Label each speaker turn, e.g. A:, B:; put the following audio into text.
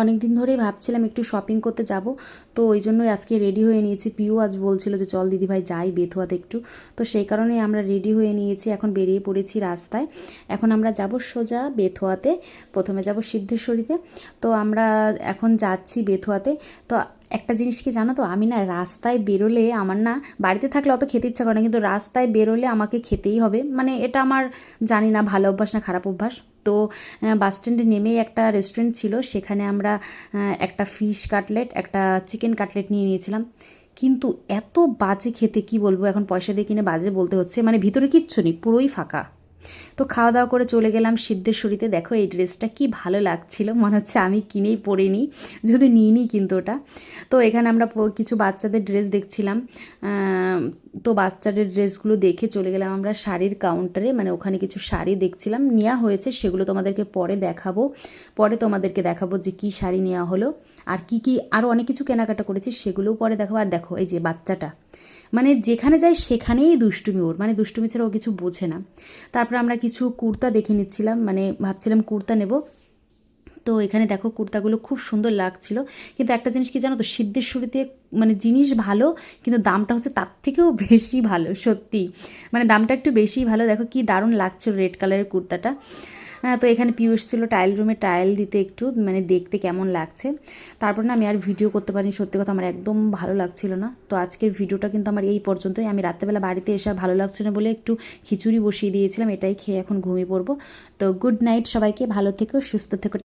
A: অনেক দিন ধরেই ভাবছিলাম একটু শপিং করতে যাব, তো ওই জন্যই আজকে রেডি হয়ে নিয়েছি। পিউ আজ বলছিল যে চল দিদিভাই যাই বেথুয়াতে একটু, তো সেই কারণেই আমরা রেডি হয়ে নিয়েছি, এখন বেরিয়ে পড়েছি রাস্তায়। এখন আমরা যাব সোজা বেথুয়াতে, প্রথমে যাব সিদ্ধেশ্বরীতে। তো আমরা এখন যাচ্ছি বেথুয়াতে। তো একটা জিনিস কি জানো তো, আমি না রাস্তায় বেরোলে আমার না, বাড়িতে থাকলে অত খেতে ইচ্ছা করে না, কিন্তু রাস্তায় বেরোলে আমাকে খেতেই হবে। মানে এটা আমার জানি না ভালো অভ্যাস না খারাপ অভ্যাস। তো বাস স্ট্যান্ডে নেমেই একটা রেস্টুরেন্ট ছিল, সেখানে আমরা একটা ফিশ কাটলেট, একটা চিকেন কাটলেট নিয়ে নিয়েছিলাম। কিন্তু এত বাজে খেতে, কি বলবো, এখন পয়সা দিয়ে কিনে বাজে বলতে হচ্ছে, মানে ভিতরে কিচ্ছু নেই, পুরোই ফাঁকা। তো খাওয়া দাওয়া করে চলে গেলাম সিদ্ধেশ্বরীতে। দেখো এই ড্রেসটা কি ভালো লাগছিল, মনে হচ্ছে আমি কিনেই পরে নিই, যদি নিই কিন্তু ওটা। তো এখানে আমরা কিছু বাচ্চাদের ড্রেস দেখছিলাম। তো বাচ্চাদের ড্রেসগুলো দেখে চলে গেলাম আমরা শাড়ির কাউন্টারে, মানে ওখানে কিছু শাড়ি দেখছিলাম, নেওয়া হয়েছে, সেগুলো তোমাদেরকে পরে দেখাবো। পরে তোমাদেরকে দেখাবো যে কী শাড়ি নেওয়া হলো, আর কি কি আরও অনেক কিছু কেনাকাটা করেছি সেগুলোও পরে দেখাবো। আর দেখো এই যে বাচ্চাটা, মানে যেখানে যায় সেখানেই দুষ্টুমি ওর, মানে দুষ্টুমি ছাড়া ও কিছু বোঝে না। তারপর আমরা কিছু কুর্তা দেখে নিচ্ছিলাম, মানে ভাবছিলাম কুর্তা নেব। তো এখানে দেখো কুর্তাগুলো খুব সুন্দর লাগছিল, কিন্তু একটা জিনিস কি জানো তো, সিদ্ধেশ্বরীতে মানে জিনিস ভালো, কিন্তু দামটা হচ্ছে তার থেকেও বেশি ভালো, সত্যি মানে দামটা একটু বেশিই ভালো। দেখো কি দারুণ লাগছিল রেড কালারের কুর্তাটা। হ্যাঁ, তো এখানে পিয়ুষ ছিল ট্রায়াল রুমে ট্রায়াল দিতে, একটু মানে দেখতে কেমন লাগছে। তারপর না আমি আর ভিডিও করতে পারিনি, সত্যি কথা আমার একদম ভালো লাগছিল না। তো আজকের ভিডিওটা কিন্তু আমার এই পর্যন্তই। আমি রাত্রেবেলা বাড়িতে এসে আর ভালো লাগছে না বলে একটু খিচুড়ি বসিয়ে দিয়েছিলাম, এটাই খেয়ে এখন ঘুমিয়ে পড়বো। তো গুড নাইট সবাইকে, ভালো থেকো, সুস্থ থেকো।